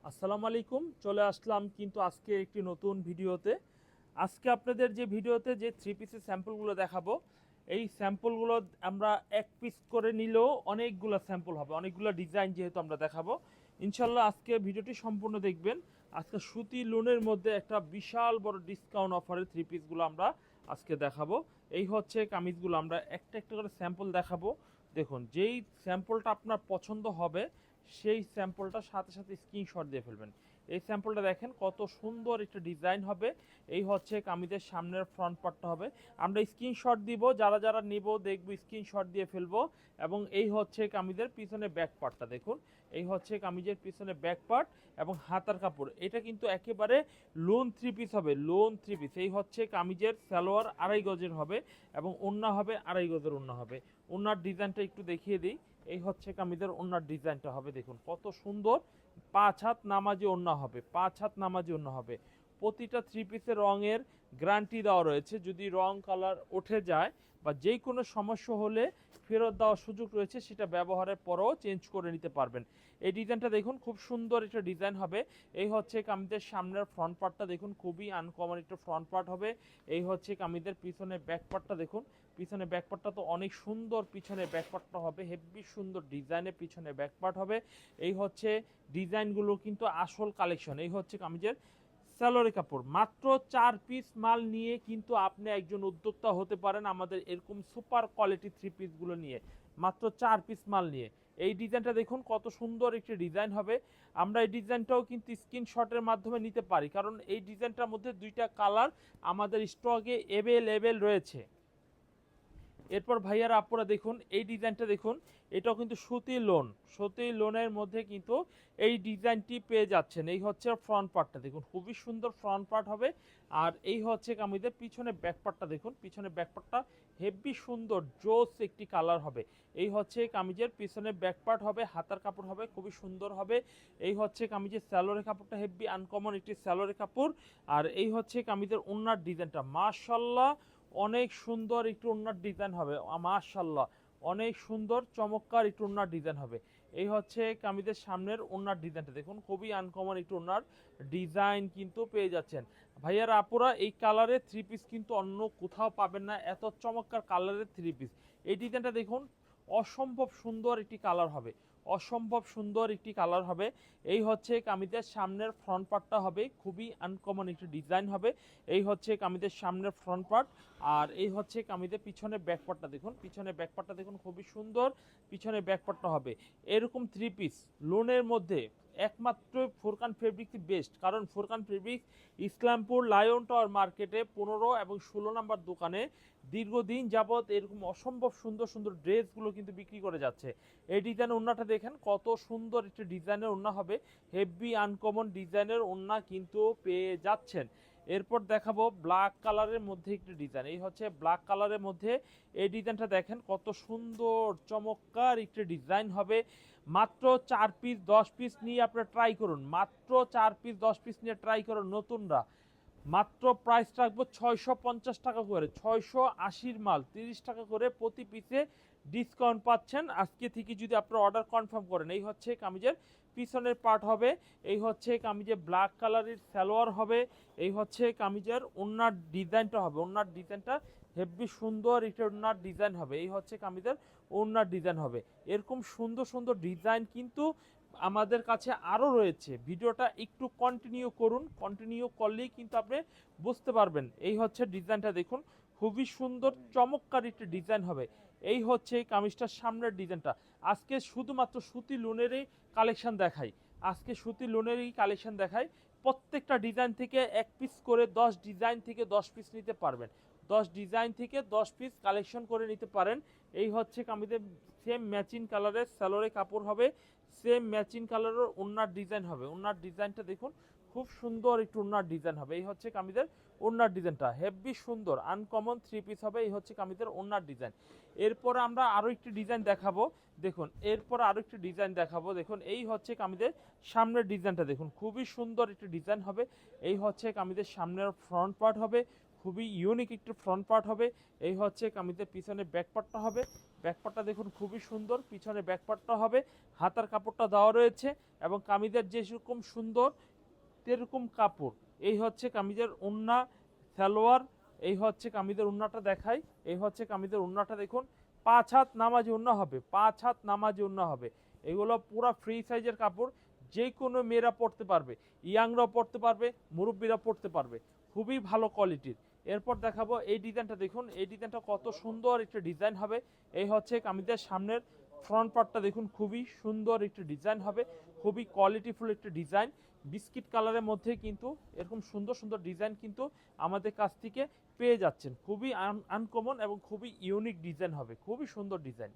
আসসালামু আলাইকুম। চলে আসলাম কিন্তু আজকে একটি নতুন ভিডিওতে। আজকে আপনাদের যে ভিডিওতে যে থ্রি পিসের স্যাম্পলগুলো দেখাবো, এই স্যাম্পলগুলো আমরা এক পিস করে নিলেও অনেকগুলো স্যাম্পল হবে, অনেকগুলো ডিজাইন যেহেতু আমরা দেখাবো। ইনশাল্লাহ আজকে ভিডিওটি সম্পূর্ণ দেখবেন। আজকে সুতি লোনের মধ্যে একটা বিশাল বড় ডিসকাউন্ট অফারে থ্রি পিসগুলো আমরা আজকে দেখাবো। এই হচ্ছে কামিজগুলো, আমরা একটা একটা করে স্যাম্পল দেখাবো। দেখুন, যেই স্যাম্পলটা আপনার পছন্দ হবে সেই স্যাম্পলটার সাথে সাথে স্ক্রিনশট দিয়ে ফেলবেন। এই স্যাম্পলটা দেখেন কত সুন্দর একটা ডিজাইন হবে। এই হচ্ছে কামিজের সামনের ফ্রন্ট পার্টটা হবে। আমরা স্ক্রিনশট দিব, যারা যারা নিব দেখব স্ক্রিনশট দিয়ে ফেলবো। এবং এই হচ্ছে কামিজের পিছনে ব্যাক পার্টটা দেখুন। এই হচ্ছে কামিজের পিছনে ব্যাক পার্ট এবং হাতার কাপড়। এটা কিন্তু একেবারে লোন থ্রি পিস হবে, লোন থ্রি পিস। এই হচ্ছে কামিজের সালোয়ার 2.5 গজের হবে এবং ওড়না হবে 2.5 গজের ওড়না হবে। ওড়নার ডিজাইনটা একটু দেখিয়ে দিই। এই হচ্ছে কামিজের ওড়নার ডিজাইনটা হবে, দেখুন কত সুন্দর। 5 হাত নামাজি ওড়না হবে, 5 হাত নামাজি ওড়না হবে। প্রতিটা থ্রি পিসের রঙের গ্যারান্টি দেওয়া রয়েছে, যদি রং কালার উঠে যায় বা যে কোনো সমস্যা হলে ফেরত দেওয়ার সুযোগ রয়েছে, সেটা ব্যবহারের পরেও চেঞ্জ করে নিতে পারবেন। এই ডিজাইনটা দেখুন, খুব সুন্দর একটা ডিজাইন হবে। এই হচ্ছে কামিজের সামনের ফ্রন্ট পার্টটা দেখুন, খুবই আনকমন একটা ফ্রন্ট পার্ট হবে। এই হচ্ছে কামিজের পিছনে ব্যাক পার্টটা দেখুন। পিছনে ব্যাকপার্টটা তো অনেক সুন্দর, পিছনে ব্যাকপার্টটা হবে হেভি সুন্দর ডিজাইনের, পিছনে ব্যাকপার্ট হবে। এই হচ্ছে ডিজাইনগুলো কিন্তু আসল কালেকশন। এই হচ্ছে কামিজের স্যালোরি কাপড়। মাত্র 4 পিস মাল নিয়ে কিন্তু আপনি একজন উদ্যোক্তা হতে পারেন আমাদের এরকম সুপার কোয়ালিটি থ্রি পিসগুলো নিয়ে, মাত্র 4 পিস মাল নিয়ে। এই ডিজাইনটা দেখুন কত সুন্দর একটি ডিজাইন হবে। আমরা এই ডিজাইনটাও কিন্তু স্ক্রিনশটের মাধ্যমে নিতে পারি, কারণ এই ডিজাইনটার মধ্যে দুইটা কালার আমাদের স্টকে অ্যাভেলেবেল রয়েছে। এরপর ভাইয়ারা আপুরা দেখুন, এই ডিজাইনটা দেখুন। এটাও কিন্তু সুতি লোন, সুতি লোনের মধ্যে কিন্তু এই ডিজাইনটি পেয়ে যাচ্ছেন। এই হচ্ছে ফ্রন্ট পার্টটা দেখুন, খুবই সুন্দর ফ্রন্ট পার্ট হবে। আর এই হচ্ছে কামিজের পিছনে ব্যাক পার্টটা দেখুন, পিছনে ব্যাক পার্টটা হেভি সুন্দর জোস একটি কালার হবে। এই হচ্ছে কামিজের পিছনে ব্যাক পার্ট হবে, হাতার কাপড় হবে খুবই সুন্দর হবে। এই হচ্ছে কামিজের স্যালোরের কাপড়টা হেভি আনকমন একটি স্যালোরের কাপড়। আর এই হচ্ছে কামিজের ওড়নার ডিজাইনটা, মাশাআল্লাহ অনেক সুন্দর একটু ওড়নার ডিজাইন হবে। মাশাআল্লাহ অনেক সুন্দর চমৎকার একটু ওড়নার ডিজাইন হবে। এই হচ্ছে কামিজের সামনের ওড়নার ডিজাইনটা দেখুন, খুবই আনকমন একটু ওড়নার ডিজাইন কিন্তু পেয়ে যাচ্ছেন। ভাইয়ারা আপুরা, এই কালারের থ্রি পিস কিন্তু অন্য কোথাও পাবেন না, এত চমৎকার কালারের থ্রি পিস। এই ডিজাইনটা দেখুন, অসম্ভব সুন্দর একটি কালার হবে, অসম্ভব সুন্দর একটি কালার হবে। এই হচ্ছে কামিজের সামনের ফ্রন্ট পার্টটা হবে, খুবই আনকমন একটি ডিজাইন হবে। এই হচ্ছে কামিজের সামনের ফ্রন্ট পার্ট। আর এই হচ্ছে কামিজের পিছনে ব্যাক পার্টটা দেখুন, পিছনে ব্যাক পার্টটা দেখুন খুবই সুন্দর, পিছনে ব্যাক পার্টটা হবে। এরকম থ্রি পিস লোনের মধ্যে একমাত্র ফুরকান ফেব্রিক্স বেস্ট, কারণ Furqan fabrics Islampur lion tower মার্কেটে 15 এবং 16 নাম্বার দোকানে দীর্ঘদিন যাবৎ এরকম অসম্ভব সুন্দর সুন্দর ড্রেসগুলো কিন্তু বিক্রি করে যাচ্ছে। এই ডিজাইনের ওড়নাটা দেখেন কত সুন্দর একটি ডিজাইনের ওড়না হবে, হেভি আনকমন ডিজাইনের ওড়না কিন্তু পেয়ে যাচ্ছেন। এরপর দেখাবো ব্ল্যাক কালারের মধ্যে একটি ডিজাইন। এই হচ্ছে ব্ল্যাক কালারের মধ্যে এই ডিজাইনটা দেখেন কত সুন্দর চমৎকার একটি ডিজাইন হবে। মাত্র 4 পিস 10 পিস নিয়ে আপনারা ট্রাই করুন, মাত্র 4 পিস 10 পিস নিয়ে ট্রাই করুন নতুনরা। মাত্র প্রাইস রাখবো 650 টাকা করে, 680 মাল 30 টাকা করে প্রতি পিসে ডিসকাউন্ট পাচ্ছেন আজকে থেকে যদি আপনারা অর্ডার কনফার্ম করেন। এই হচ্ছে কামিজের পিছনের পার্ট হবে। এই হচ্ছে কামিজের ব্ল্যাক কালারের সালোয়ার হবে। এই হচ্ছে কামিজের ওড়নার ডিজাইনটা হবে, ওড়নার ডিজাইনটা হেভি সুন্দর একটা ওড়নার ডিজাইন হবে। এই হচ্ছে কামিজের ওড়নার ডিজাইন হবে। এরকম সুন্দর সুন্দর ডিজাইন কিন্তু আমাদের কাছে আরও রয়েছে। ভিডিওটা একটু কন্টিনিউ করুন, কন্টিনিউ করলেই কিন্তু আপনি বুঝতে পারবেন। এই হচ্ছে ডিজাইনটা দেখুন, খুবই সুন্দর চমৎকার একটি ডিজাইন হবে। এই হচ্ছে এই কামিজটার সামনের ডিজাইনটা। আজকে শুধুমাত্র সুতি লোনেরই কালেকশন দেখাই, আজকে সুতি লোনেরই কালেকশন দেখাই। প্রত্যেকটা ডিজাইন থেকে এক পিস করে 10 ডিজাইন থেকে 10 পিস নিতে পারবেন, 10 ডিজাইন থেকে 10 পিস কালেকশন করে নিতে পারেন। এই হচ্ছে কামিজের সেম ম্যাচিং কালারের সালোয়ারের কাপড় হবে, সেম ম্যাচিং কালারের ওড়নার ডিজাইন হবে। ওড়নার ডিজাইনটা দেখুন, খুব সুন্দর একটু ওড়নার ডিজাইন হবে। এই হচ্ছে কামিজের ওড়নার ডিজাইনটা হেভি সুন্দর আনকমন থ্রি পিস হবে। এই হচ্ছে কামিজের ওড়নার ডিজাইন। এরপর আমরা আরও একটি ডিজাইন দেখাবো দেখুন, এরপর আরও একটি ডিজাইন দেখাবো দেখুন। এই হচ্ছে কামিজের সামনের ডিজাইনটা দেখুন, খুবই সুন্দর একটি ডিজাইন হবে। এই হচ্ছে কামিজের সামনের ফ্রন্ট পার্ট হবে, খুবই ইউনিক একটি ফ্রন্ট পার্ট হবে। এই হচ্ছে কামিজের পিছনে ব্যাক পার্টটা হবে। ব্যাক পার্টটা দেখুন খুবই সুন্দর, পিছনে ব্যাক পার্টটা হবে, হাতার কাপড়টা দেওয়া রয়েছে এবং কামিজের যেরকম সুন্দর তেরকম কাপড়। এই হচ্ছে কামিজের ওড়না, সালোয়ার। এই হচ্ছে কামিজের ওড়নাটা দেখাই। এই হচ্ছে কামিজের ওড়নাটা দেখুন, 5 হাত নামাজি ওড়না হবে, 5 হাত নামাজি ওড়না হবে। এগুলো পুরো ফ্রি সাইজের কাপড়, যে কোনো মেয়েরা পরতে পারবে, ইয়াংরাও পরতে পারবে, মুরব্বীরা পরতে পারবে, খুবই ভালো কোয়ালিটির। এরপর দেখাবো এই ডিজাইনটা, দেখুন এই ডিজাইনটা কত সুন্দর একটা ডিজাইন হবে। এই হচ্ছে কামিজের সামনের ফ্রন্ট পার্টটা দেখুন, খুবই সুন্দর একটা ডিজাইন হবে, খুবই কোয়ালিটিফুল একটা ডিজাইন। বিস্কিট কালারের মধ্যে কিন্তু এরকম সুন্দর সুন্দর ডিজাইন কিন্তু আমাদের কাছ থেকে পেয়ে যাচ্ছেন। খুবই আনকমন এবং খুবই ইউনিক ডিজাইন হবে, খুবই সুন্দর ডিজাইন।